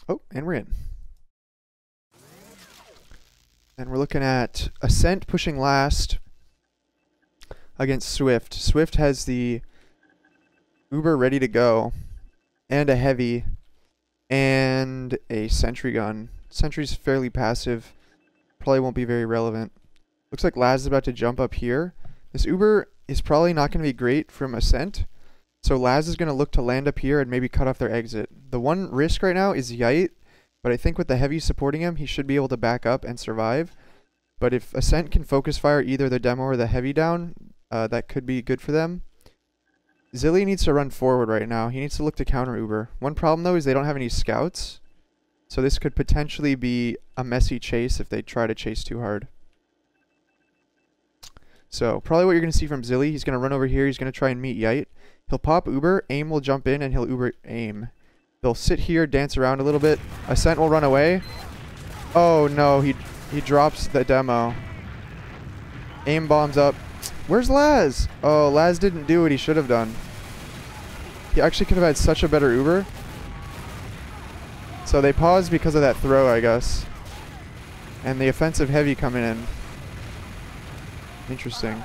Oh, and we're in. And we're looking at Ascent pushing last against SVIFT. SVIFT has the Uber ready to go, and a heavy, and a sentry gun. Sentry's fairly passive. Probably won't be very relevant. Looks like Laz is about to jump up here. This Uber is probably not going to be great from Ascent. So Laz is going to look to land up here and maybe cut off their exit. The one risk right now is Yite, but I think with the heavy supporting him, he should be able to back up and survive. But if Ascent can focus fire either the demo or the heavy down, that could be good for them. Zilly needs to run forward right now. He needs to look to counter Uber. One problem though is they don't have any scouts. So this could potentially be a messy chase if they try to chase too hard. So probably what you're going to see from Zilly, he's going to run over here. He's going to try and meet Yite. He'll pop Uber. Aim will jump in and he'll Uber aim. They'll sit here, dance around a little bit. Ascent will run away. Oh no, he drops the demo. Aim bombs up. Where's Laz? Oh, Laz didn't do what he should have done. He actually could have had such a better Uber. So they paused because of that throw, I guess. And the offensive heavy coming in. Interesting.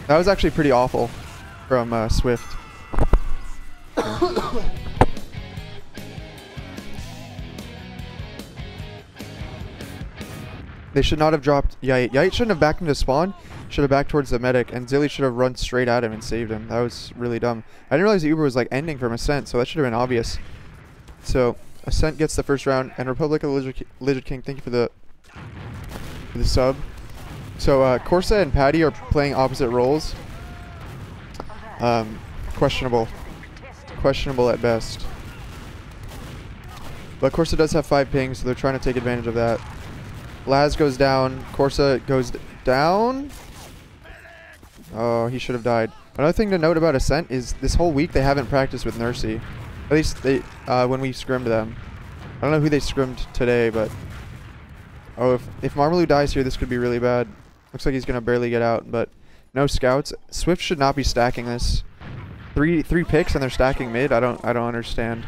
That was actually pretty awful from SVIFT. They should not have dropped Yite. Yite shouldn't have backed into spawn. Should have backed towards the medic, and Zilly should have run straight at him and saved him. That was really dumb. I didn't realize the Uber was like ending from Ascent, so that should have been obvious. So Ascent gets the first round, and Republic of the Lizard King, thank you for the sub. So Corsa and Patty are playing opposite roles. Questionable at best. But Corsa does have 5 pings, so they're trying to take advantage of that. Laz goes down. Corsa goes down. Oh, he should have died. Another thing to note about Ascent is this whole week they haven't practiced with Nursey. At least they when we scrimmed them. I don't know who they scrimmed today, but oh, if Marmalou dies here, this could be really bad. Looks like he's gonna barely get out, but no scouts. SVIFT should not be stacking this. Three picks and they're stacking mid. I don't understand.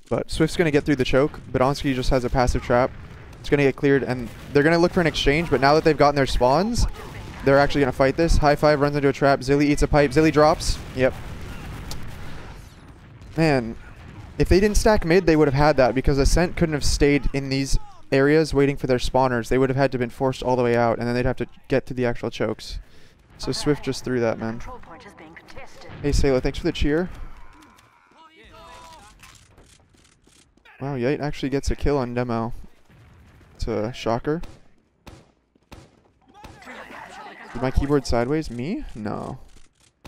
But SVIFT's going to get through the choke. Badonsky just has a passive trap. It's going to get cleared, and they're going to look for an exchange, but now that they've gotten their spawns, they're actually going to fight this. High five runs into a trap. Zilly eats a pipe. Zilly drops. Yep. Man, if they didn't stack mid, they would have had that, because Ascent couldn't have stayed in these areas waiting for their spawners. They would have had to have been forced all the way out, and then they'd have to get to the actual chokes. So SVIFT just threw that, man. Hey, Sayla, thanks for the cheer. Wow, Yite actually gets a kill on demo. It's a shocker. Is my keyboard sideways? Me? No.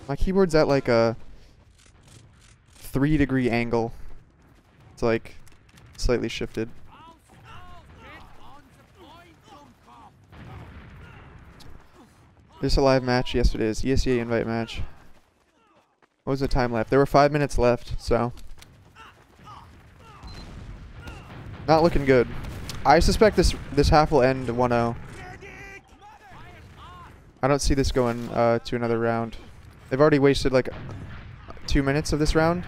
My keyboard's at like a 3-degree angle. It's like slightly shifted. This is a live match yesterday's ESEA invite match. What was the time left? There were 5 minutes left, so not looking good. I suspect this half will end 1-0. I don't see this going to another round. They've already wasted like 2 minutes of this round.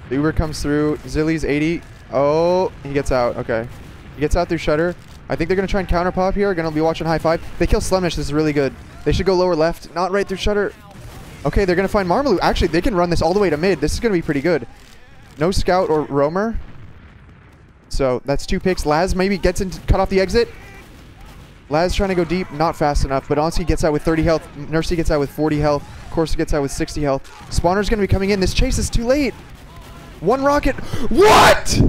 The Uber comes through. Zilly's 80. Oh, he gets out. Okay. He gets out through Shutter. I think they're going to try and counter pop here. Going to be watching high five. They kill Slemish. This is really good. They should go lower left. Not right through Shutter. Okay, they're going to find Marmalou. Actually, they can run this all the way to mid. This is going to be pretty good. No scout or roamer. So that's 2 picks. Laz maybe gets in to cut off the exit. Laz trying to go deep. Not fast enough. Badonsky gets out with 30 health. Nursey gets out with 40 health. Corsa gets out with 60 health. Spawner's going to be coming in. This chase is too late. 1 rocket. What?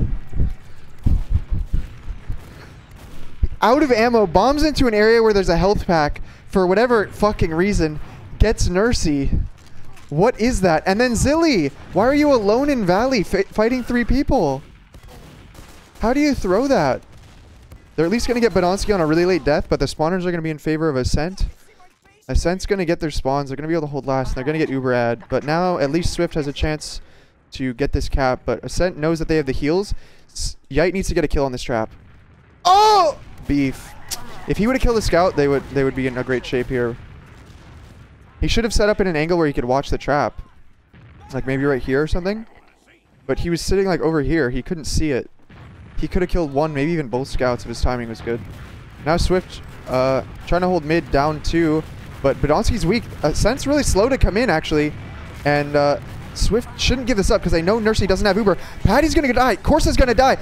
Out of ammo. Bombs into an area where there's a health pack. For whatever fucking reason. Gets Nursey. What is that? And then Zilly. Why are you alone in Valley fighting 3 people? How do you throw that? They're at least going to get Badonsky on a really late death, but the spawners are going to be in favor of Ascent. Ascent's going to get their spawns. They're going to be able to hold last, and they're going to get Uber ad. But now at least SVIFT has a chance to get this cap, but Ascent knows that they have the heals. Yite needs to get a kill on this trap. Oh! Beef. If he would have killed the scout, they would be in a great shape here. He should have set up in an angle where he could watch the trap. Like maybe right here or something. But he was sitting like over here. He couldn't see it. He could have killed one, maybe even both scouts if his timing was good. Now Swift trying to hold mid down 2. But Badonski's weak. Ascent's really slow to come in, actually. And Swift shouldn't give this up because they know Nursey doesn't have Uber. Patty's going to die. Corsa's going to die.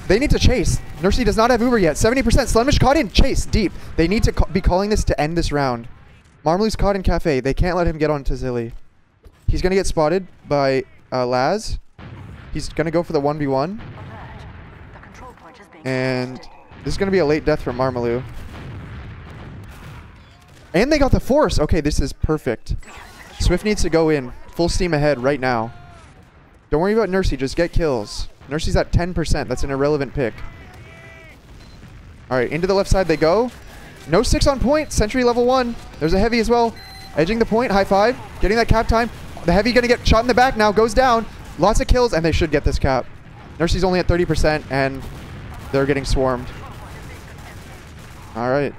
They need to chase. Nursey does not have Uber yet. 70%. Slemish caught in. Chase deep. They need to be calling this to end this round. Marmalu's caught in Cafe. They can't let him get onto Zilly. He's going to get spotted by Laz. He's going to go for the 1v1. And this is going to be a late death from Marmalu. And they got the force. Okay, this is perfect. Swift needs to go in. Full steam ahead right now. Don't worry about Nursey. Just get kills. Nursey's at 10%. That's an irrelevant pick. All right, into the left side they go. No 6 on point. Sentry level 1. There's a heavy as well. Edging the point. High 5. Getting that cap time. The heavy going to get shot in the back now. Goes down. Lots of kills, and they should get this cap. Nursey's only at 30%, and they're getting swarmed. All right.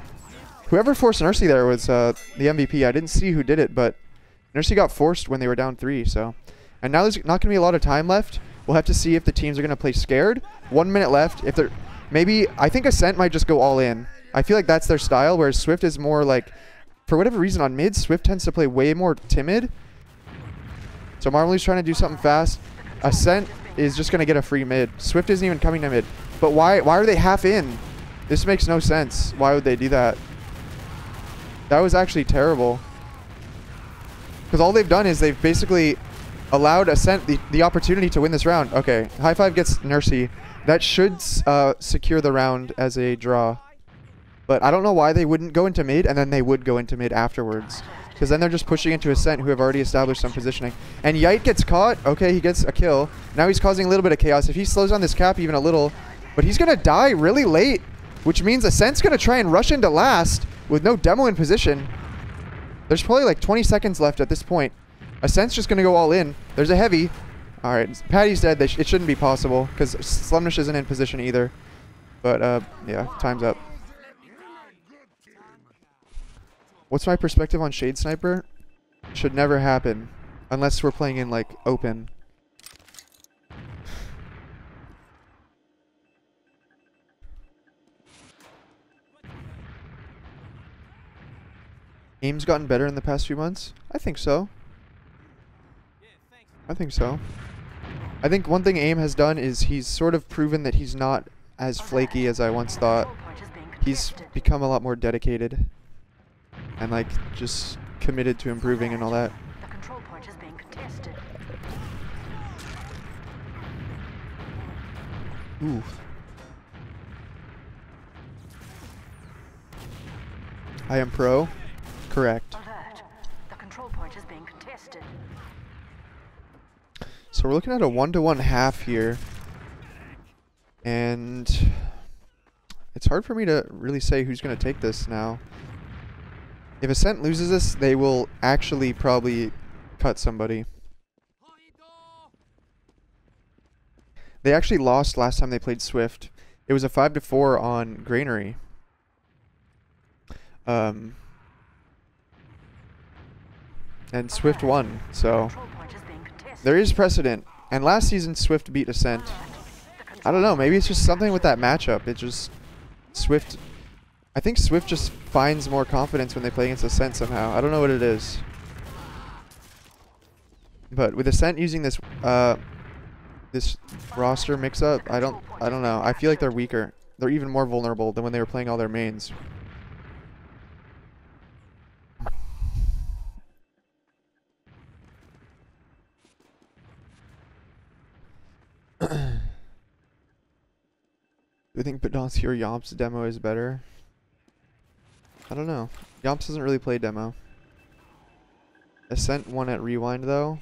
Whoever forced Nursey there was the MVP. I didn't see who did it, but Nursey got forced when they were down 3. So, and now there's not going to be a lot of time left. We'll have to see if the teams are going to play scared. 1 minute left. If they're maybe, I think Ascent might just go all in. I feel like that's their style, whereas Swift is more like, for whatever reason on mid, Swift tends to play way more timid. So Marmalu's trying to do something fast. Ascent is just going to get a free mid. Swift isn't even coming to mid. But why are they half in? This makes no sense. Why would they do that? That was actually terrible. Because all they've done is they've basically allowed Ascent the opportunity to win this round. Okay, High 5 gets Nursey. That should secure the round as a draw. But I don't know why they wouldn't go into mid, and then they would go into mid afterwards. Because then they're just pushing into Ascent, who have already established some positioning. And Yite gets caught. Okay, he gets a kill. Now he's causing a little bit of chaos. If he slows down this cap even a little. But he's going to die really late, which means Ascent's going to try and rush into last with no demo in position. There's probably like 20 seconds left at this point. Ascent's just going to go all in. There's a heavy. All right, Patty's dead. It shouldn't be possible because Slumnish isn't in position either. But yeah, time's up. What's my perspective on Shade Sniper? Should never happen unless we're playing in like open. Aim's gotten better in the past few months? I think so. I think so. I think one thing AIM has done is he's sort of proven that he's not as flaky as I once thought. He's become a lot more dedicated and like just committed to improving and all that. The control point is being contested. Ooh. I am pro. Correct. Alert. The control point is being contested. So we're looking at a 1-to-1 half here. And it's hard for me to really say who's going to take this now. If Ascent loses this, they will actually probably cut somebody. They actually lost last time they played Swift. It was a 5-to-4 on Granary. And Swift won, so there is precedent. And last season, Swift beat Ascent. I don't know, maybe it's just something with that matchup. It just, Swift, I think Swift just finds more confidence when they play against Ascent somehow. I don't know what it is. But with Ascent using this this roster mix-up, I don't know. I feel like they're weaker. They're even more vulnerable than when they were playing all their mains. Do you think Badonski or Yomps demo is better? I don't know. Yomps doesn't really play demo. Ascent won at Rewind though.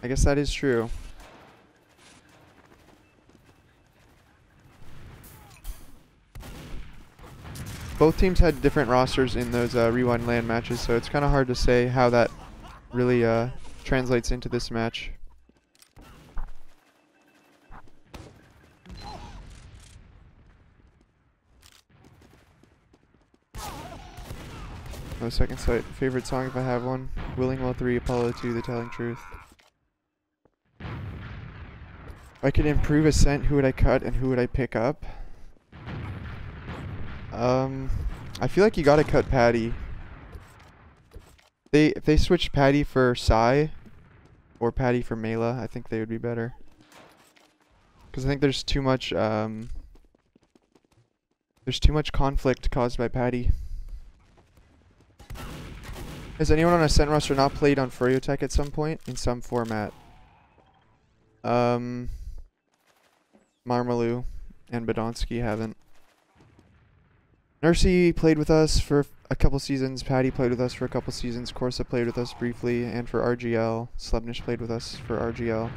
I guess that is true. Both teams had different rosters in those Rewind LAN matches, so it's kind of hard to say how that really translates into this match. No second sight. Favorite song if I have one. Willing Well 3, Apollo 2, The Telling Truth. If I could improve Ascent, who would I cut and who would I pick up? I feel like you gotta cut Patty. If they switched Patty for Psy or Patty for Mela, I think they would be better. Because I think there's too much conflict caused by Patty. Has anyone on Ascent roster not played on Furiotech at some point in some format? Marmalou and Badonsky haven't. Nursey played with us for a couple seasons. Patty played with us for a couple seasons. Corsa played with us briefly and for RGL. Slebnish played with us for RGL.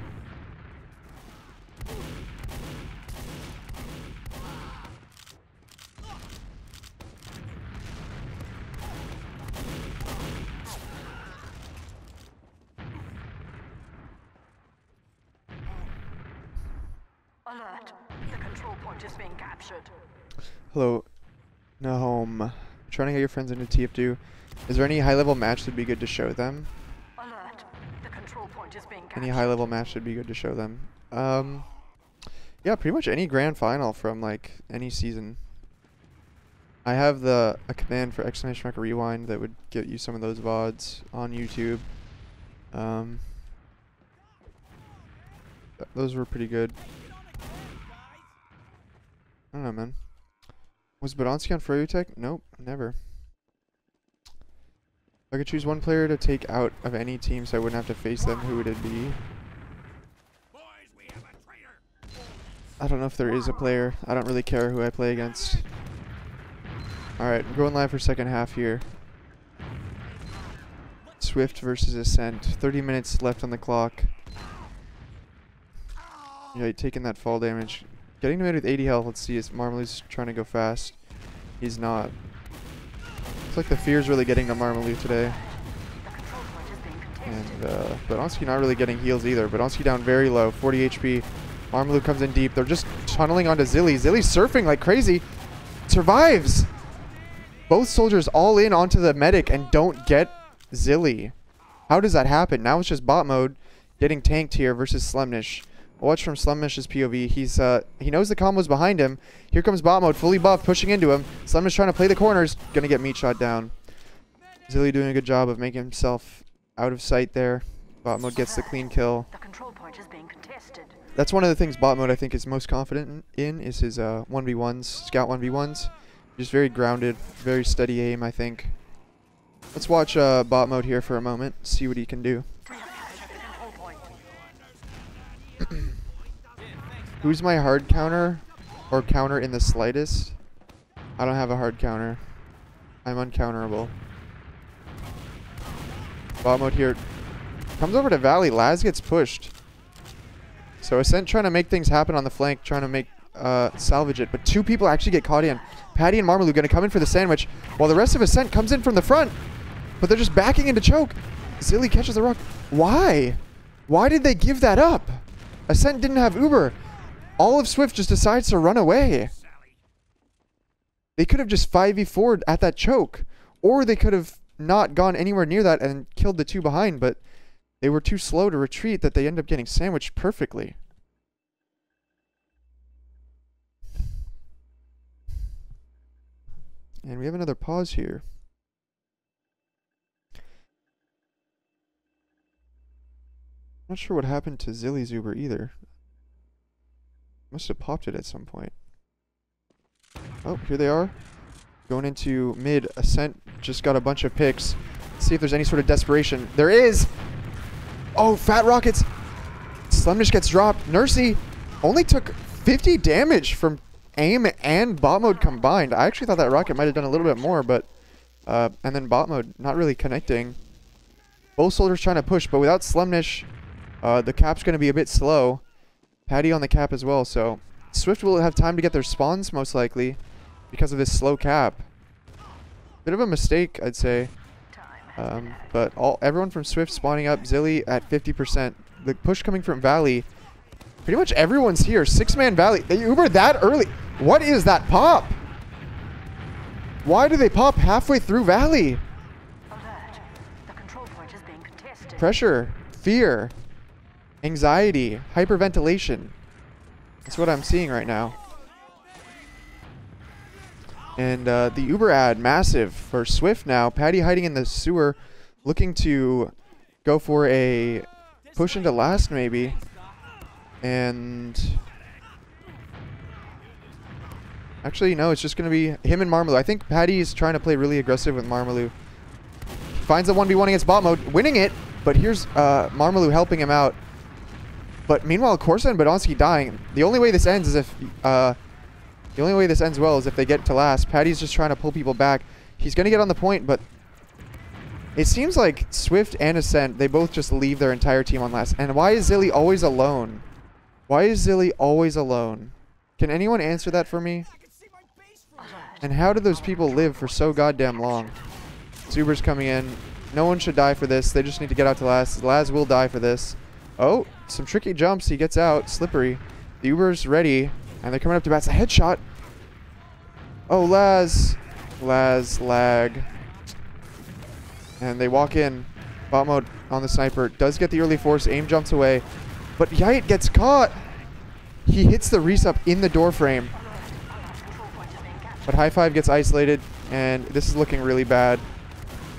Alert. The control point is being captured. Hello. Nahom. Trying to get your friends into TF2. Is there any high-level match that'd be good to show them? Alert. The control point is being captured. Any high-level match that'd be good to show them? Yeah, pretty much any grand final from like any season. I have a command for ! rewind that would get you some of those VODs on YouTube. Those were pretty good. I don't know, man. Was Badonsky on Furiotech? Nope, never. If I could choose one player to take out of any team so I wouldn't have to face them, who would it be? I don't know if there is a player. I don't really care who I play against. Alright, we're going live for second half here. SVIFT versus Ascent. 30 minutes left on the clock. Yeah, taking that fall damage. Getting to mid with 80 health. Let's see if Marmalou's trying to go fast. He's not. Looks like the fear's really getting to Marmalou today. And Badonsky not really getting heals either. Badonsky down very low, 40 HP. Marmalou comes in deep. They're just tunneling onto Zilly. Zilly's surfing like crazy. Survives. Both soldiers all in onto the medic and don't get Zilly. How does that happen? Now it's just bot mode getting tanked here versus Slebnish. Watch from Slebnish's POV. He knows the combo's behind him. Here comes bot mode, fully buffed, pushing into him. Slebnish trying to play the corners, gonna get meat shot down. Zilly doing a good job of making himself out of sight there. Bot mode gets the clean kill. The control point is being contested. That's one of the things bot mode I think is most confident in is his 1v1s, scout 1v1s. Just very grounded, very steady aim, I think. Let's watch bot mode here for a moment, see what he can do. Who's my hard counter or counter in the slightest? I don't have a hard counter. I'm uncounterable. Bot mode here. Comes over to Valley. Laz gets pushed. So Ascent trying to make things happen on the flank, trying to make salvage it. But two people actually get caught in. Patty and Marmalou going to come in for the sandwich while the rest of Ascent comes in from the front. But they're just backing into choke. Zilly catches the rock. Why? Why did they give that up? Ascent didn't have Uber. All of SVIFT just decides to run away. They could have just 5v4'd at that choke. Or they could have not gone anywhere near that and killed the two behind, but they were too slow to retreat that they end up getting sandwiched perfectly. And we have another pause here. Not sure what happened to Zilly's Uber either. Must have popped it at some point. Oh, here they are. Going into mid. Ascent just got a bunch of picks. See if there's any sort of desperation. There is! Oh, Fat Rockets! Slebnish gets dropped. Nursey only took 50 damage from aim and bot mode combined. I actually thought that rocket might have done a little bit more, but... and then bot mode not really connecting. Both soldiers trying to push, but without Slebnish, the cap's going to be a bit slow. Patty on the cap as well, so SVIFT will have time to get their spawns most likely because of this slow cap. Bit of a mistake, I'd say. But everyone from SVIFT spawning up. Zilly at 50%. The push coming from Valley. Pretty much everyone's here. 6-man Valley. They Ubered that early. What is that pop? Why do they pop halfway through Valley? Alert. The control point is being contested. Pressure, fear, anxiety, hyperventilation. That's what I'm seeing right now. And the Uber ad, massive for Swift now. Patty hiding in the sewer, looking to go for a push into last maybe. And actually, no, it's just going to be him and Marmalou. I think Patty's trying to play really aggressive with Marmalou. Finds the 1v1 against bot mode, winning it. But here's Marmalou helping him out. But meanwhile, Corsa and Badonsky dying. The only way this ends is if the only way this ends well is if they get to last. Patty's just trying to pull people back. He's going to get on the point, but it seems like Swift and Ascent, they both just leave their entire team on last. And why is Zilly always alone? Why is Zilly always alone? Can anyone answer that for me? And how do those people live for so goddamn long? Zuber's coming in. No one should die for this. They just need to get out to last. Laz will die for this. Oh, some tricky jumps. He gets out. Slippery. The Uber's ready. And they're coming up to bat. It's a headshot. Oh, Laz. Laz, lag. And they walk in. Bot mode on the sniper. Does get the early force. Aim jumps away. But Yite gets caught. He hits the resup in the door frame. But High Five gets isolated. And this is looking really bad.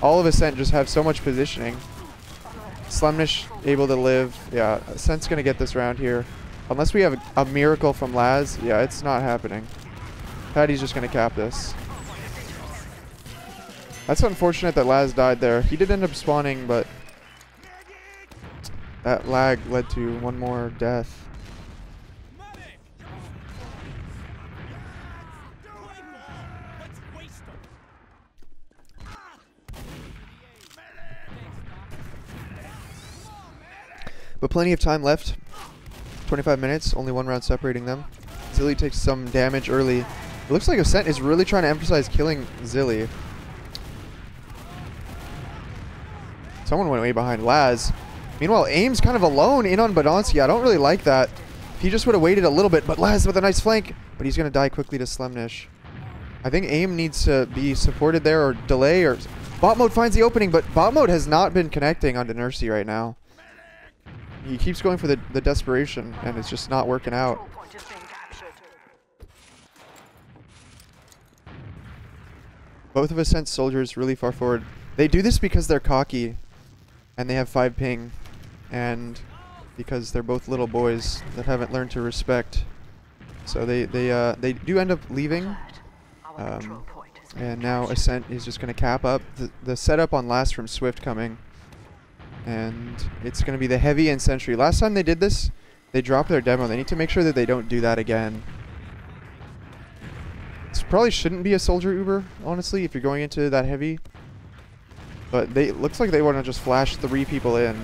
All of Ascent just have so much positioning. Slemnish able to live. Yeah, Ascent's going to get this round here. Unless we have a miracle from Laz. Yeah, it's not happening. Patty's just going to cap this. That's unfortunate that Laz died there. He did end up spawning, but that lag led to one more death. But plenty of time left. 25 minutes, only one round separating them. Zilly takes some damage early. It looks like Ascent is really trying to emphasize killing Zilly. Someone went way behind Laz. Meanwhile, Aim's kind of alone in on Badonsky. I don't really like that. He just would have waited a little bit, but Laz with a nice flank. But he's going to die quickly to Slemnish. I think Aim needs to be supported there or delay. Or bot mode finds the opening, but bot mode has not been connecting onto Nursey right now. He keeps going for the desperation, and it's just not working out. Both of Ascent's soldiers really far forward. They do this because they're cocky, and they have 5 ping, and because they're both little boys that haven't learned to respect. So they do end up leaving, and now Ascent is just going to cap up. The setup on last from Swift coming. And it's going to be the heavy and sentry. Last time they did this, they dropped their demo. They need to make sure that they don't do that again. This probably shouldn't be a soldier Uber, honestly, if you're going into that heavy. But it looks like they want to just flash 3 people in.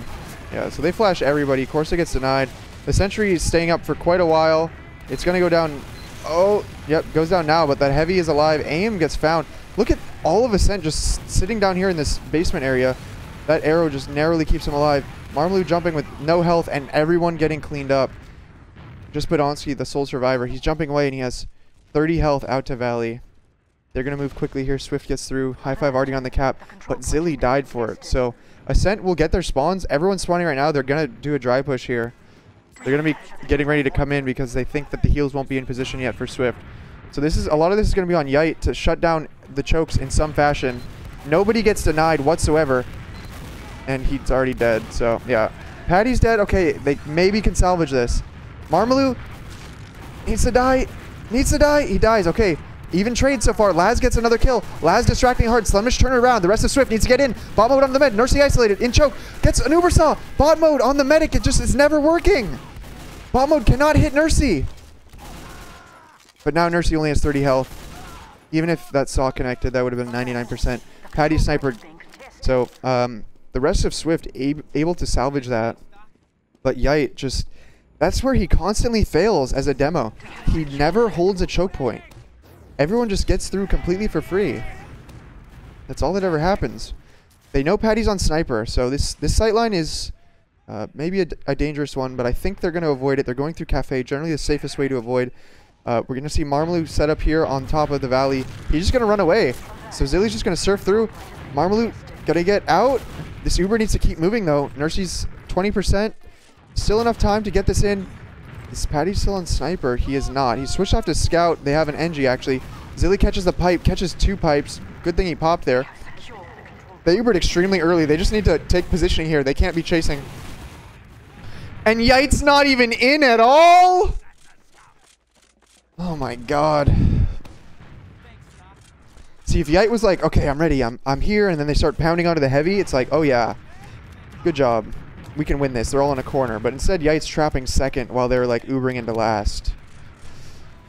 Yeah, so they flash everybody. Corsa gets denied. The sentry is staying up for quite a while. It's going to go down. Oh, yep, goes down now, but that heavy is alive. Aim gets found. Look at all of Ascent just sitting down here in this basement area. That arrow just narrowly keeps him alive. Marmalou jumping with no health and everyone getting cleaned up. Just Badonsky, the sole survivor. He's jumping away and he has 30 health out to Valley. They're going to move quickly here. Swift gets through. High Five already on the cap, but Zilly died for it. So Ascent will get their spawns. Everyone's spawning right now. They're going to do a dry push here. They're going to be getting ready to come in because they think that the heals won't be in position yet for Swift. So a lot of this is going to be on Yite to shut down the chokes in some fashion. Nobody gets denied whatsoever. And he's already dead, so yeah. Patty's dead. Okay, they maybe can salvage this. Marmalou needs to die. Needs to die. He dies. Okay, even trade so far. Laz gets another kill. Laz distracting hard. Slemish turn around. The rest of Swift needs to get in. Bot mode on the med. Nursey isolated. In choke. Gets an Uber saw. Bot mode on the medic. It's never working. Bot mode cannot hit Nursey. But now Nursey only has 30 health. Even if that saw connected, that would have been 99%. Patty snipered. So, the rest of Swift able to salvage that. But Yite just... That's where he constantly fails as a demo. He never holds a choke point. Everyone just gets through completely for free. That's all that ever happens. They know Patty's on sniper, so this sightline is maybe a dangerous one, but I think they're going to avoid it. They're going through Cafe, generally the safest way to avoid. We're going to see Marmalou set up here on top of the valley. He's just going to run away. So Zilly's just going to surf through. Marmalou got to get out. This Uber needs to keep moving, though. Nursey's 20%. Still enough time to get this in. Is Patty still on sniper? He is not. He switched off to scout. They have an NG actually. Zilly catches the pipe, catches 2 pipes. Good thing he popped there. They Ubered extremely early. They just need to take positioning here. They can't be chasing. And Yite's not even in at all? Oh my god. See, if Yite was like, okay, I'm ready, I'm here, and then they start pounding onto the heavy, it's like, oh yeah, good job. We can win this. They're all in a corner. But instead, Yite's trapping second while they're like Ubering into last.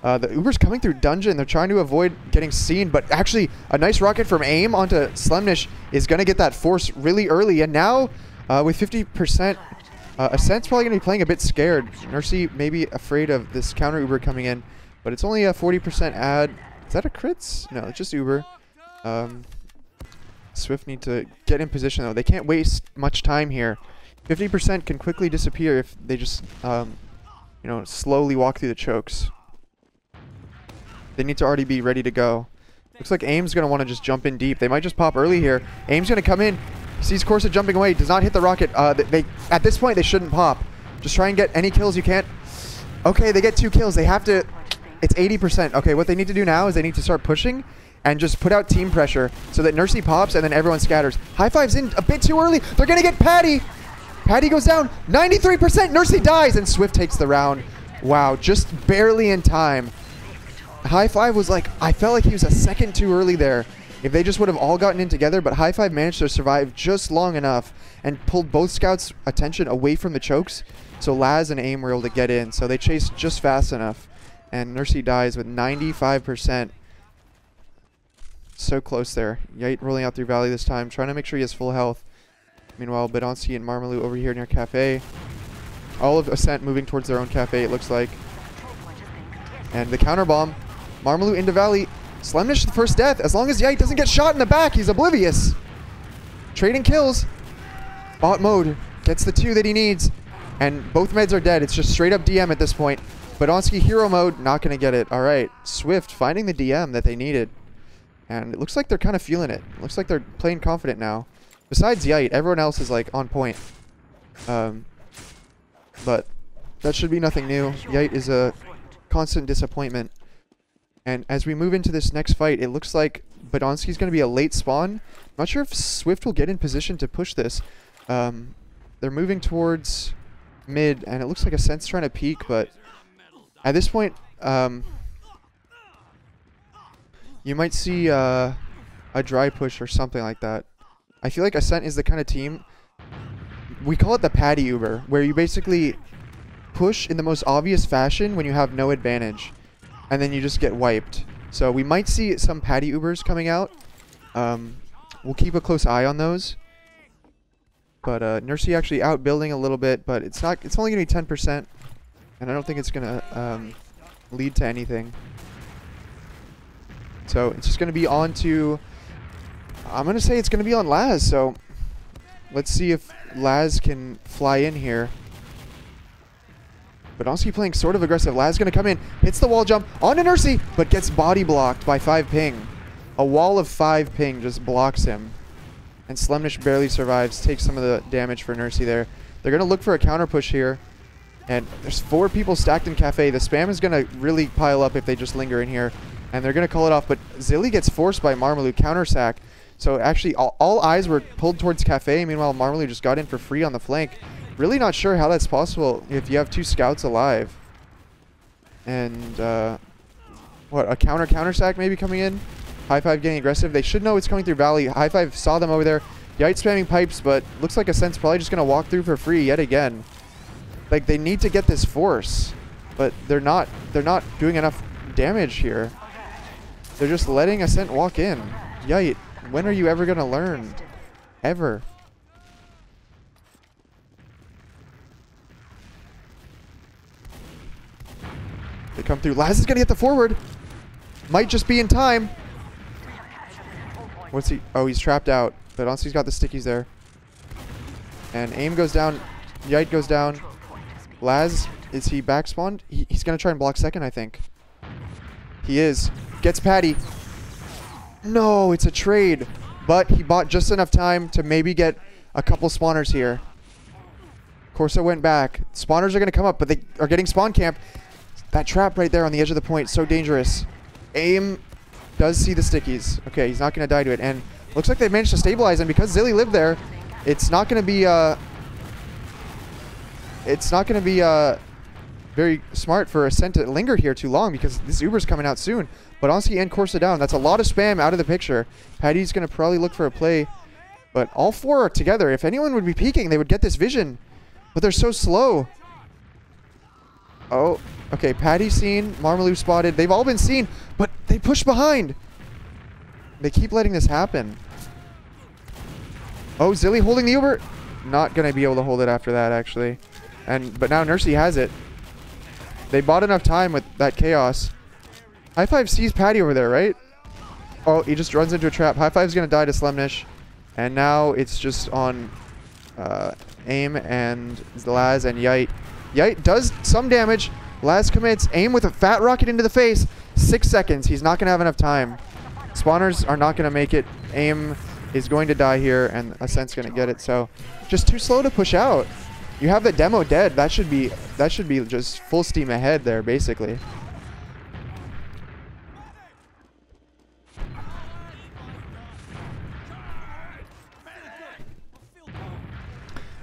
The Uber's coming through dungeon. They're trying to avoid getting seen, but actually a nice rocket from AIM onto Slemnish is going to get that force really early. And now with 50%, Ascent's probably going to be playing a bit scared. Nursey maybe afraid of this counter Uber coming in, but it's only a 40% ad. Is that a crits? No, it's just Uber. Swift need to get in position though. They can't waste much time here. 50% can quickly disappear if they just, you know, slowly walk through the chokes. They need to already be ready to go. Looks like AIM's going to want to just jump in deep. They might just pop early here. AIM's going to come in. Sees Corsa jumping away. Does not hit the rocket. At this point, they shouldn't pop. Just try and get any kills you can. Okay, they get 2 kills. They have to... It's 80%. Okay, what they need to do now is they need to start pushing and just put out team pressure so that Nursey pops and then everyone scatters. High Five's in a bit too early. They're going to get Patty. Patty goes down. 93%. Nursey dies and Swift takes the round. Wow, just barely in time. High Five was like, I felt like he was a second too early there. If they just would have all gotten in together, but High Five managed to survive just long enough and pulled both scouts' attention away from the chokes, so Laz and AIM were able to get in. So they chased just fast enough, and Nursey dies with 95%. So close there. Yite rolling out through Valley this time, trying to make sure he has full health. Meanwhile, Bedonsky and Marmalou over here near Cafe. All of Ascent moving towards their own Cafe, it looks like. And the counter bomb. Marmalou into Valley. Slemnish the first death. As long as Yite doesn't get shot in the back, he's oblivious. Trading kills. Bot mode. Gets the 2 that he needs. And both meds are dead. It's just straight up DM at this point. Bedonsky hero mode. Not going to get it. Alright. Swift finding the DM that they needed. And it looks like they're kind of feeling it. Looks like they're playing confident now. Besides Yite, everyone else is like on point. But that should be nothing new. Yite is a constant disappointment. And as we move into this next fight, it looks like Bedonsky's going to be a late spawn. I'm not sure if Swift will get in position to push this. They're moving towards mid, and it looks like Ascent's trying to peek, but at this point, you might see a dry push or something like that. I feel like Ascent is the kind of team, we call it the Patty Uber, where you basically push in the most obvious fashion when you have no advantage. And then you just get wiped. So we might see some Patty Ubers coming out. We'll keep a close eye on those. But Nursey actually outbuilding a little bit, but it's not. It's only gonna be 10%, and I don't think it's gonna lead to anything. So it's just gonna be on to. I'm gonna say it's gonna be on Laz. So let's see if Laz can fly in here. Bedonsky playing sort of aggressive. Laz going to come in, hits the wall jump onto Nursey, but gets body blocked by 5 ping. A wall of 5 ping just blocks him. And Slemnish barely survives, takes some of the damage for Nursey there. They're going to look for a counter push here. And there's 4 people stacked in Cafe. The spam is going to really pile up if they just linger in here. And they're going to call it off. But Zilly gets forced by Marmalou, counter sack. So actually all eyes were pulled towards Cafe. Meanwhile, Marmalou just got in for free on the flank. Really not sure how that's possible if you have 2 scouts alive. And, what, a counter sack maybe coming in? High Five getting aggressive. They should know it's coming through Valley. High Five saw them over there. Yite spamming pipes, but looks like Ascent's probably just going to walk through for free yet again. Like, they need to get this force, but they're not doing enough damage here. They're just letting Ascent walk in. Yite, when are you ever going to learn? Ever. They come through. Laz is going to get the forward. Might just be in time. What's he? Oh, he's trapped out. But Bedonsky's got the stickies there. And AIM goes down. Yite goes down. Laz, is he back spawned? He's going to try and block second, I think. He is. Gets Patty. No, it's a trade. But he bought just enough time to maybe get a couple spawners here. Corsa went back. Spawners are going to come up, but they are getting spawn camp. That trap right there on the edge of the point, so dangerous. AIM does see the stickies. Okay, he's not going to die to it. And looks like they've managed to stabilize him because Zilly lived there. It's not going to be very smart for Ascent to linger here too long because this Uber's coming out soon. Bodonsky and Corsa down. That's a lot of spam out of the picture. Patty's going to probably look for a play. But all four are together. If anyone would be peeking, they would get this vision. But they're so slow. Oh, okay. Patty seen. Marmaloo spotted. They've all been seen, but they push behind. They keep letting this happen. Oh, Zilly holding the Uber. Not going to be able to hold it after that, actually. But now Nursey has it. They bought enough time with that chaos. High Five sees Patty over there, right? Oh, he just runs into a trap. High Five's going to die to Slemnish. And now it's just on AIM and Laz and Yite. Yite does some damage. Laz commits. AIM with a fat rocket into the face. 6 seconds. He's not going to have enough time. Spawners are not going to make it. AIM is going to die here, and Ascent's going to get it. So just too slow to push out. You have the demo dead. That should be just full steam ahead there, basically.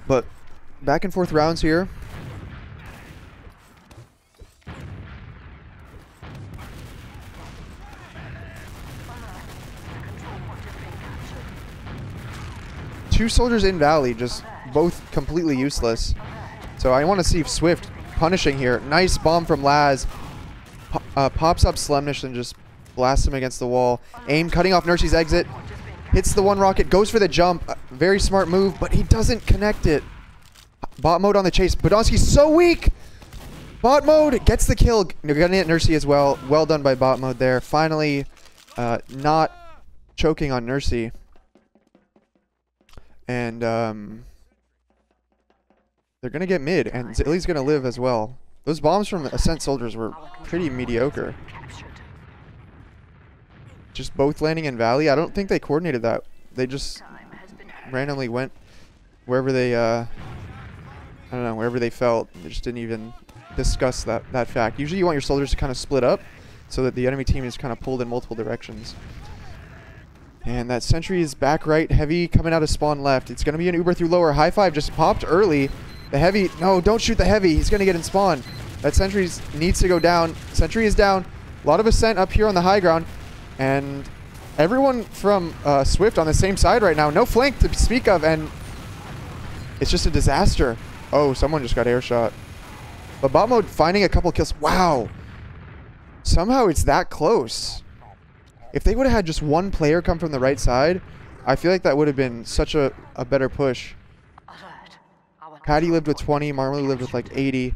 But back and forth rounds here. Two soldiers in Valley, just both completely useless. So I want to see if Swift punishing here. Nice bomb from Laz. Pops up Slemnish and just blasts him against the wall. AIM cutting off Nursey's exit. Hits the one rocket, goes for the jump. Very smart move, but he doesn't connect it. Bot mode on the chase. Bodonsky's so weak. Bot mode gets the kill. Getting it Nursey as well. Well done by bot mode there. Finally, not choking on Nursey. And they're going to get mid, and Zilly's going to live as well. Those bombs from Ascent soldiers were pretty mediocre. Just both landing in Valley. I don't think they coordinated that. They just randomly went wherever they, I don't know, wherever they felt. They just didn't even discuss that fact. Usually you want your soldiers to kind of split up so that the enemy team is kind of pulled in multiple directions. And that sentry is back right. Heavy coming out of spawn left. It's going to be an Uber through lower. High Five just popped early. The heavy, no, don't shoot the heavy. He's going to get in spawn. That sentry needs to go down. Sentry is down. A lot of Ascent up here on the high ground. And everyone from Swift on the same side right now. No flank to speak of, and it's just a disaster. Oh, someone just got air shot. But bot mode finding a couple kills. Wow. Somehow it's that close. If they would have had just one player come from the right side, I feel like that would have been such a better push. Patty lived with 20. Marmaloo lived with like 80.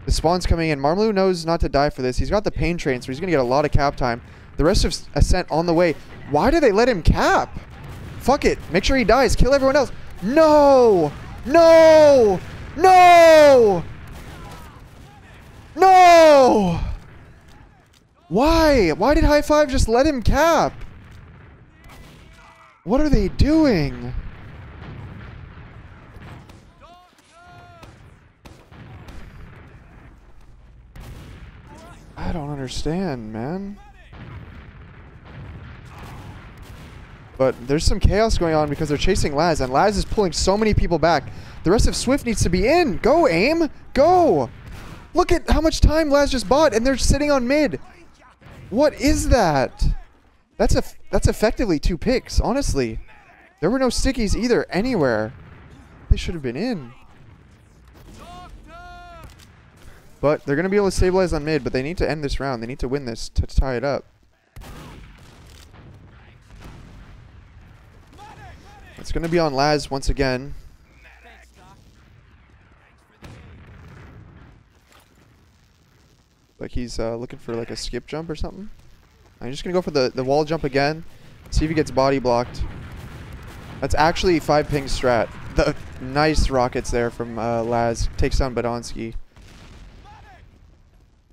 The spawn's coming in. Marmaloo knows not to die for this. He's got the pain train, so he's going to get a lot of cap time. The rest of Ascent on the way. Why do they let him cap? Fuck it. Make sure he dies. Kill everyone else. No! No! No! No! Why? Why did High Five just let him cap? What are they doing? I don't understand, man. But there's some chaos going on because they're chasing Laz, and Laz is pulling so many people back. The rest of Swift needs to be in. Go, AIM. Go. Look at how much time Laz just bought, and they're sitting on mid. What is that? That's effectively 2 picks, honestly. There were no stickies either anywhere. They should have been in. But they're going to be able to stabilize on mid, but they need to end this round. They need to win this to tie it up. It's going to be on Laz once again. Like he's looking for like a skip jump or something. I'm just going to go for the wall jump again. See if he gets body blocked. That's actually 5 ping strat. The nice rockets there from Laz. Takes down Bodonsky.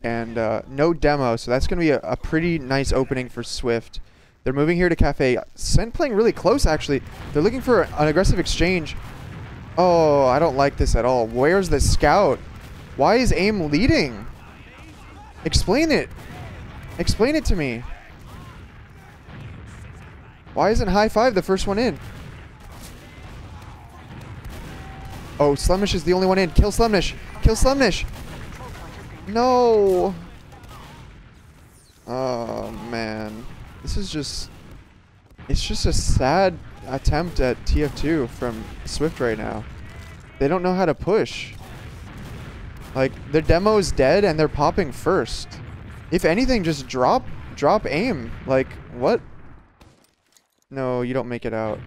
And no demo, so that's going to be a pretty nice opening for Swift. They're moving here to Cafe. Ascent playing really close, actually. They're looking for an aggressive exchange. Oh, I don't like this at all. Where's the scout? Why is AIM leading? Explain it. Explain it to me. Why isn't High Five the first one in? Oh, Slumnish is the only one in. Kill Slumnish. Kill Slumnish. No. Oh, man. This is just... It's just a sad attempt at TF2 from SVIFT right now. They don't know how to push. Like, their demo is dead and they're popping first. If anything, just drop AIM. Like, what? No, you don't make it out.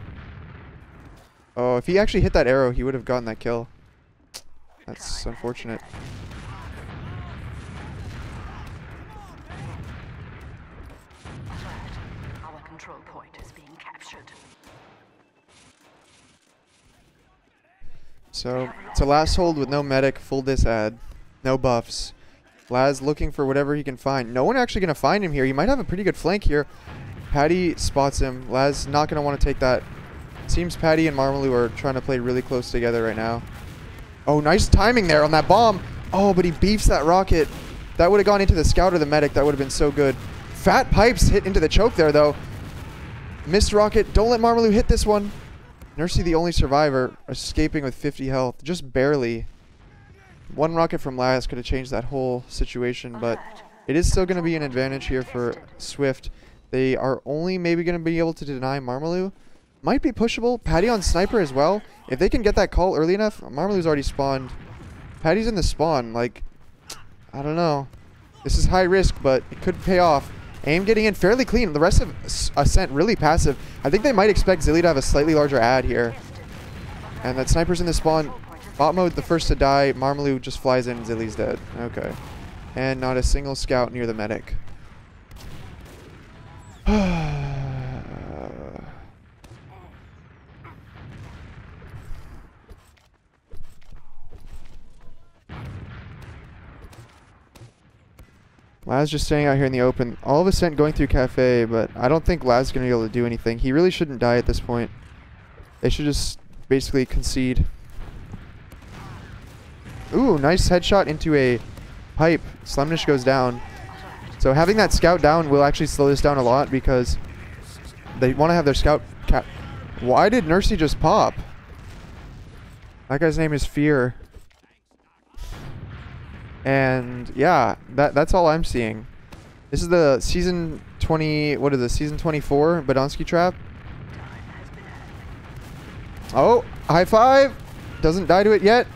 Oh, if he actually hit that arrow, he would have gotten that kill. That's unfortunate. Our control point is being captured. So, it's a last hold with no medic, full disad, no buffs. Laz looking for whatever he can find. No one actually going to find him here. He might have a pretty good flank here. Patty spots him. Laz not going to want to take that. Seems Patty and Marmalou are trying to play really close together right now. Oh, nice timing there on that bomb. Oh, but he beefs that rocket. That would have gone into the scout or the medic. That would have been so good. Fat pipes hit into the choke there, though. Missed rocket. Don't let Marmalou hit this one. Nursey, the only survivor, escaping with 50 health. Just barely. One rocket from Laz could have changed that whole situation, but it is still going to be an advantage here for SVIFT. They are only maybe going to be able to deny Marmalou. Might be pushable. Patty on sniper as well. If they can get that call early enough, Marmalou's already spawned. Patty's in the spawn. Like, I don't know. This is high risk, but it could pay off. AIM getting in fairly clean. The rest of Ascent really passive. I think they might expect Zilly to have a slightly larger ad here. And that sniper's in the spawn. Bot mode, the first to die. Marmalou just flies in and Zilly's dead. Okay. And not a single scout near the medic. Laz just staying out here in the open. All of Ascent going through Cafe, but I don't think Laz is going to be able to do anything. He really shouldn't die at this point. They should just basically concede. Ooh, nice headshot into a pipe. Slumnish goes down. So having that scout down will actually slow this down a lot because they want to have their scout cap. Why did Nursey just pop? That guy's name is Fear. And yeah, that's all I'm seeing. This is the season 20, what is this, season 24 Badonsky trap. Oh, high five. Doesn't die to it yet.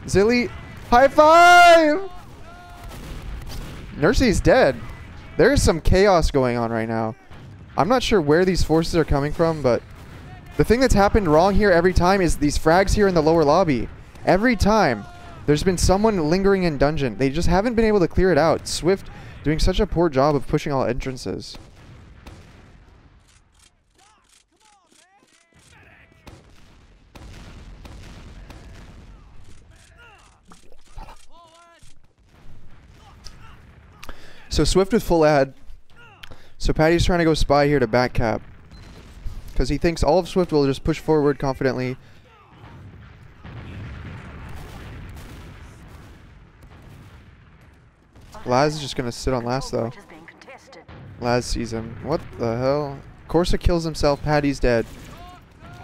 Zilly, high five. Nursey's dead. There is some chaos going on right now. I'm not sure where these forces are coming from, but the thing that's happened wrong here every time is these frags here in the lower lobby. Every time. There's been someone lingering in dungeon. They just haven't been able to clear it out. SVIFT doing such a poor job of pushing all entrances. So SVIFT with full ad. So Patty's trying to go spy here to back cap. Because he thinks all of SVIFT will just push forward confidently. Laz is just going to sit on last, though. Laz sees him. What the hell? Corsa kills himself. Patty's dead.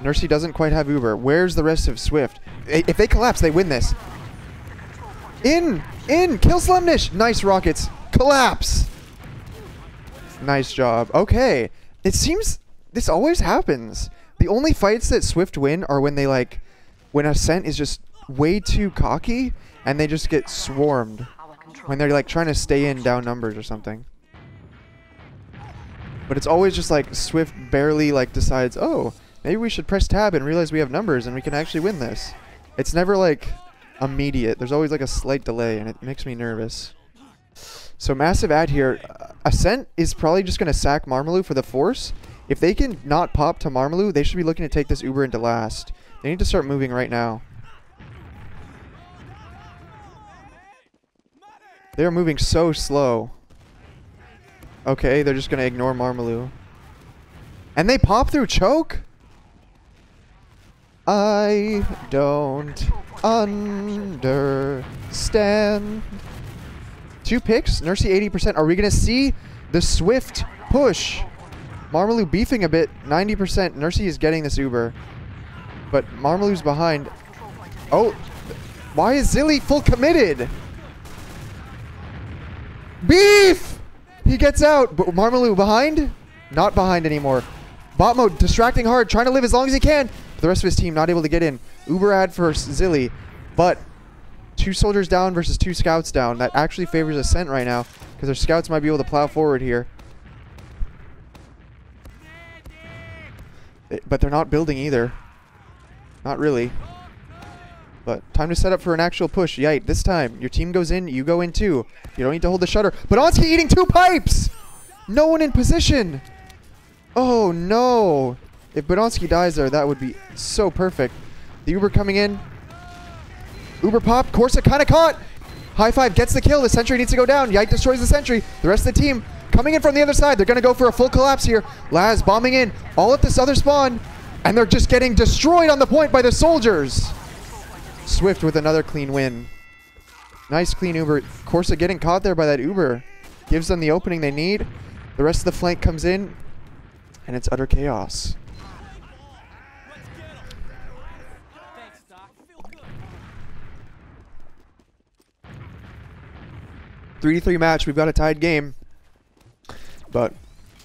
Nursey doesn't quite have Uber. Where's the rest of SVIFT? If they collapse, they win this. In! In! Kill Slumnish! Nice rockets. Collapse! Nice job. Okay. It seems this always happens. The only fights that SVIFT win are when they, like, when Ascent is just way too cocky and they just get swarmed. When they're like trying to stay in down numbers or something. But it's always just like SVIFT barely like decides, oh, maybe we should press tab and realize we have numbers and we can actually win this. It's never like immediate. There's always like a slight delay and it makes me nervous. So massive ad here. Ascent is probably just going to sack Marmalou for the force. If they can not pop to Marmalou, they should be looking to take this Uber into last. They need to start moving right now. They're moving so slow. Okay, they're just going to ignore Marmalou. And they pop through choke? I don't understand. 2 picks, Nursey 80%. Are we going to see the Swift push? Marmaloo beefing a bit, 90%. Nursey is getting this Uber, but Marmaloo's behind. Oh, why is Zilly full committed? Beef! He gets out, but Marmaloo behind? Not behind anymore. Bot mode, distracting hard, trying to live as long as he can. But the rest of his team not able to get in. Uber ad for Zilly, but 2 soldiers down versus 2 scouts down. That actually favors Ascent right now, because their scouts might be able to plow forward here. But they're not building either. Not really. But time to set up for an actual push. Yite, this time, your team goes in, you go in too. You don't need to hold the shutter. Badonsky eating 2 pipes! No one in position! Oh no! If Badonsky dies there, that would be so perfect. The Uber coming in. Uber pop, Corsa kind of caught! High five gets the kill, the sentry needs to go down. Yite destroys the sentry. The rest of the team coming in from the other side. They're going to go for a full collapse here. Laz bombing in, all at this other spawn. And they're just getting destroyed on the point by the soldiers. Swift with another clean win. Nice clean Uber. Corsa getting caught there by that Uber. Gives them the opening they need. The rest of the flank comes in. And it's utter chaos. Three to 3 match. We've got a tied game. But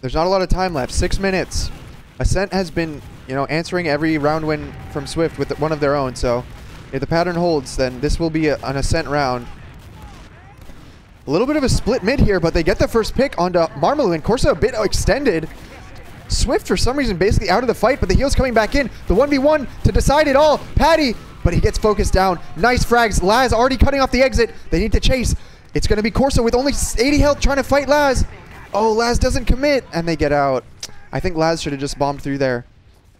there's not a lot of time left. 6 minutes. Ascent has been, answering every round win from Swift with one of their own. So if the pattern holds, then this will be an Ascent round. A little bit of a split mid here, but they get the first pick onto Marmaloo, and Corsa a bit extended. Swift, for some reason, basically out of the fight, but the heal's coming back in. The 1v1 to decide it all. Patty, but he gets focused down. Nice frags. Laz already cutting off the exit. They need to chase. It's going to be Corsa with only 80 health trying to fight Laz. Oh, Laz doesn't commit, and they get out. I think Laz should have just bombed through there.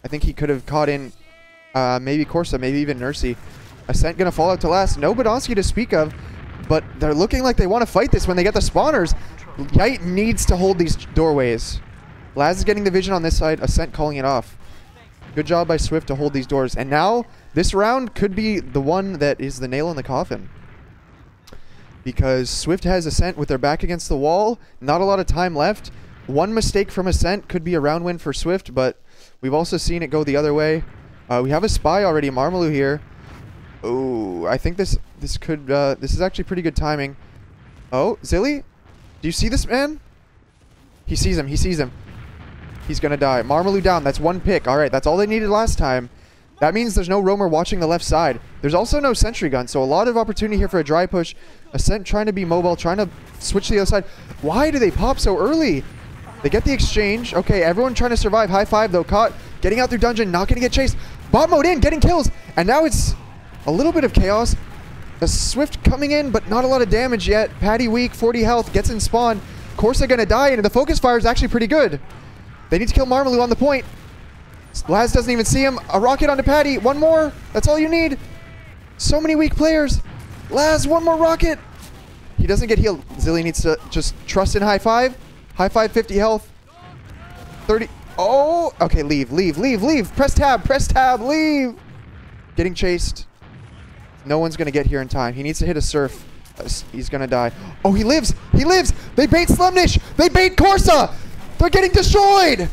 I think he could have caught in maybe Corsa, maybe even Nursey. Ascent going to fall out to last. No Badonsky to speak of, but they're looking like they want to fight this when they get the spawners. Yite needs to hold these doorways. Laz is getting the vision on this side. Ascent calling it off. Good job by Swift to hold these doors. And now, this round could be the one that is the nail in the coffin. Because Swift has Ascent with their back against the wall. Not a lot of time left. One mistake from Ascent could be a round win for Swift, but we've also seen it go the other way. We have a spy already, Marmaloo here. Oh, I think this is actually pretty good timing. Oh, Zilly? Do you see this man? He sees him. He sees him. He's going to die. Marmaloo down. That's 1 pick. All right, that's all they needed last time. That means there's no roamer watching the left side. There's also no sentry gun, so a lot of opportunity here for a dry push. Ascent trying to be mobile, trying to switch to the other side. Why do they pop so early? They get the exchange. Okay, everyone trying to survive. High five, though. Caught. Getting out through dungeon. Not going to get chased. Bot mode in. Getting kills. And now it's a little bit of chaos. A Swift coming in, but not a lot of damage yet. Patty weak. 40 health. Gets in spawn. Corsa going to die, and the focus fire is actually pretty good. They need to kill Marmaloo on the point. Laz doesn't even see him. A rocket onto Patty. 1 more. That's all you need. So many weak players. Laz, 1 more rocket. He doesn't get healed. Zilly needs to just trust in high five. High five, 50 health. 30. Oh, okay, leave, leave, leave, leave. Press tab, leave. Getting chased. No one's going to get here in time. He needs to hit a surf. He's going to die. Oh, he lives. He lives. They bait Slumnish. They bait Corsa. They're getting destroyed.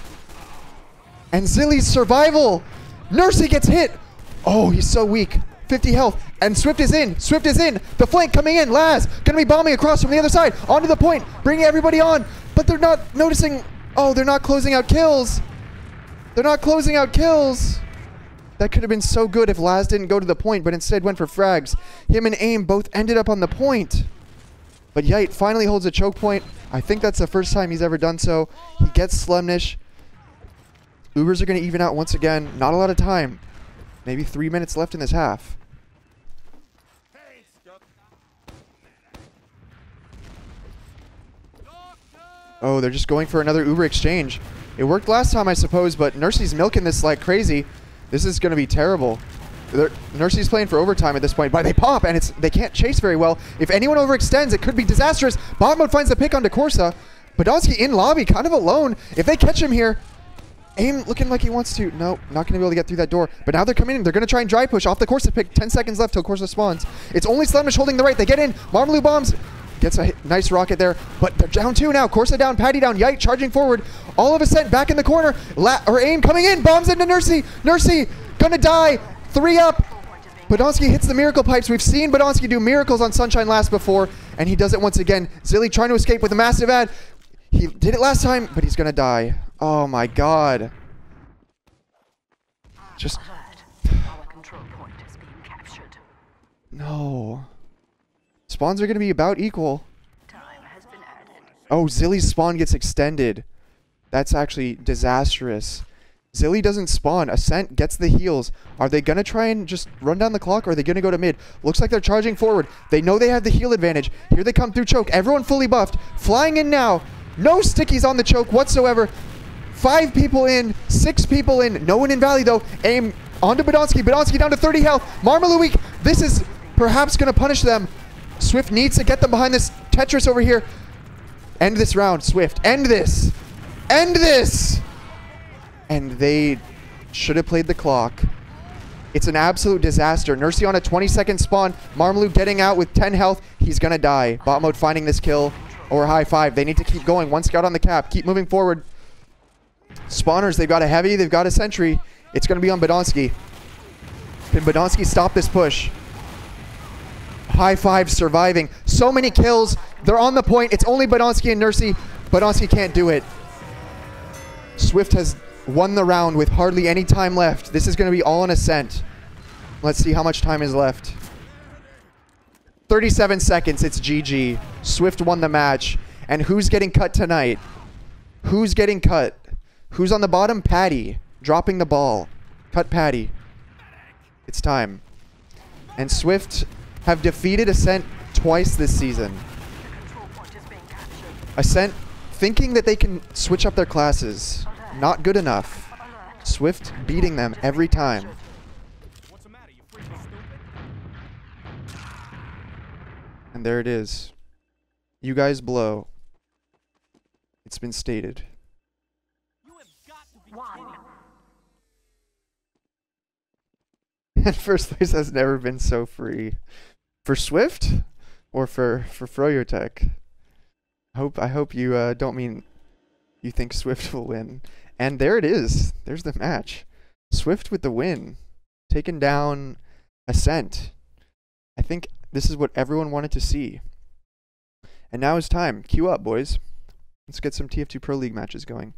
And Zilly's survival. Nursey gets hit. Oh, he's so weak. 50 health. And Swift is in. Swift is in. The flank coming in. Laz going to be bombing across from the other side. Onto the point. Bringing everybody on. But they're not noticing. Oh, they're not closing out kills. They're not closing out kills. That could have been so good if Laz didn't go to the point, but instead went for frags. Him and AIM both ended up on the point. But Yite finally holds a choke point. I think that's the first time he's ever done so. He gets Slumnish. Ubers are going to even out once again. Not a lot of time. Maybe 3 minutes left in this half. Oh, they're just going for another Uber exchange. It worked last time, I suppose, but Nursey's milking this like crazy. This is going to be terrible. Nursey's playing for overtime at this point, but they pop, and they can't chase very well. If anyone overextends, it could be disastrous. Bot mode finds the pick onto Corsa. Badonsky in lobby, kind of alone. If they catch him here, AIM looking like he wants to. Nope, not going to be able to get through that door. But now they're coming in. They're going to try and dry push off the Corsa pick. 10 seconds left till Corsa spawns. It's only Slemish holding the right. They get in. Marmaloo bombs. Gets a nice rocket there. But they're down 2 now. Corsa down, Patty down. Yite charging forward. All of Ascent back in the corner. AIM coming in. Bombs into Nursey. Nursey going to die. 3 up. Badonsky hits the miracle pipes. We've seen Badonsky do miracles on Sunshine Last before. And he does it once again. Zilly trying to escape with a massive ad. He did it last time, but he's going to die. Oh my god. Just... Our control point is being captured. No. Spawns are going to be about equal. Time has been added. Oh, Zilly's spawn gets extended. That's actually disastrous. Zilly doesn't spawn. Ascent gets the heals. Are they going to try and just run down the clock, or are they going to go to mid? Looks like they're charging forward. They know they have the heal advantage. Here they come through choke. Everyone fully buffed. Flying in now. No stickies on the choke whatsoever. 5 people in. 6 people in. No one in Valley, though. AIM onto Badonsky. Badonsky down to 30 health. Marmaloo weak. This is perhaps going to punish them. Swift needs to get them behind this Tetris over here. End this round, Swift. End this. End this. And they should have played the clock. It's an absolute disaster. Nursey on a 20-second spawn. Marmaloo getting out with 10 health. He's going to die. Bot mode finding this kill. Or high 5. They need to keep going. 1 scout on the cap. Keep moving forward. Spawners, they've got a heavy. They've got a sentry. It's going to be on Badonsky. Can Badonsky stop this push? High 5 surviving. So many kills. They're on the point. It's only Badonsky and Nursey. Badonsky can't do it. Swift has won the round with hardly any time left. This is going to be all an Ascent. Let's see how much time is left. 37 seconds. It's GG. Swift won the match. And who's getting cut tonight? Who's getting cut? Who's on the bottom? Patty. Dropping the ball. Cut Patty. It's time. And Swift have defeated Ascent twice this season. Control point is being captured. Ascent thinking that they can switch up their classes. Not good enough. Alert. Swift beating them every time. What's the matter? You freaking stupid? And there it is. You guys blow. It's been stated. You have got to be One. And first place has never been so free. For Swift? Or for Froyotech? I hope you don't mean you think Swift will win. And there it is. There's the match. Swift with the win. Taking down Ascent. I think this is what everyone wanted to see. And now it's time. Queue up, boys. Let's get some TF2 Pro League matches going.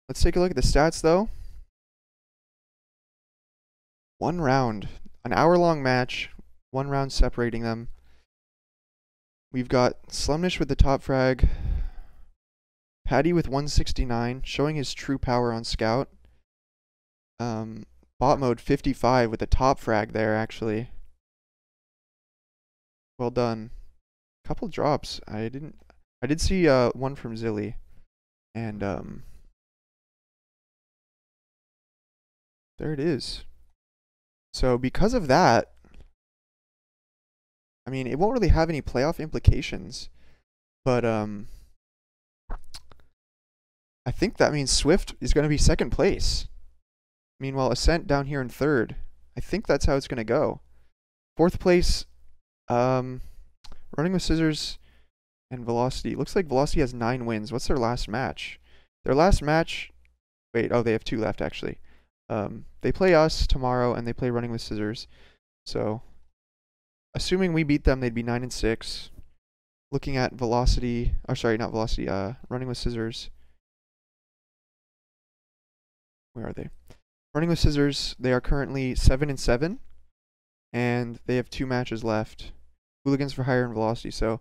Let's take a look at the stats, though. 1 round. An hour-long match. 1 round separating them. We've got Slumnish with the top frag. Patty with 169, showing his true power on Scout. Bot mode 55 with the top frag there, actually. Well done. Couple drops. I did see one from Zilly. And there it is. So because of that, I mean, it won't really have any playoff implications, but I think that means Swift is going to be 2nd place. Meanwhile, Ascent down here in 3rd. I think that's how it's going to go. 4th place, Running with Scissors and Velocity. Looks like Velocity has 9 wins. What's their last match? Their last match... Wait, oh, they have 2 left, actually. They play us tomorrow, and they play Running with Scissors. So, assuming we beat them, they'd be 9-6. Looking at Velocity... Oh, sorry, not Velocity. Running with Scissors. Where are they? Running with Scissors, they are currently 7-7. And they have 2 matches left. Hooligans for Hire and Velocity. So,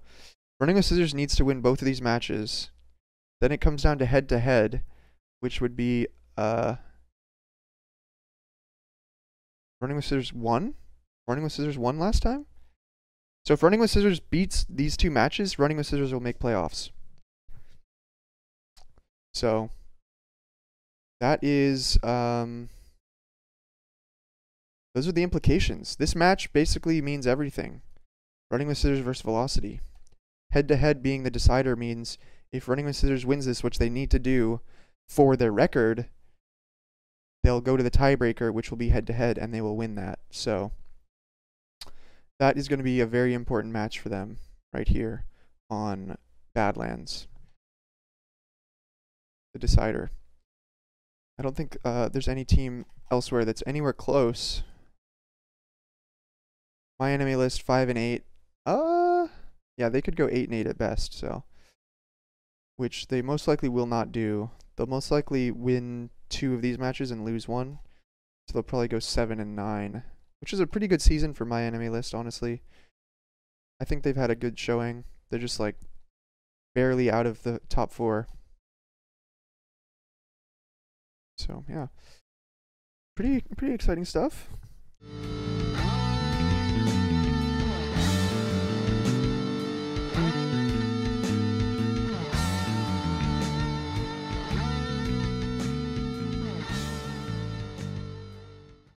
Running with Scissors needs to win both of these matches. Then it comes down to head-to-head, which would be... Running with Scissors won? Running with Scissors won last time? So if Running with Scissors beats these 2 matches, Running with Scissors will make playoffs. So that is those are the implications. This match basically means everything. Running with Scissors versus Velocity. Head-to-head being the decider means if Running with Scissors wins this, which they need to do for their record, they'll go to the tiebreaker, which will be head-to-head, and they will win that. So that is going to be a very important match for them right here on Badlands, the decider. I don't think there's any team elsewhere that's anywhere close. My enemy list 5 and 8. Yeah, they could go 8 and 8 at best, so which they most likely will not do. They'll most likely win 2 of these matches and lose 1. So they'll probably go 7 and 9, which is a pretty good season for my enemy list, honestly. I think they've had a good showing. They're just like barely out of the top 4. So, yeah. Pretty exciting stuff.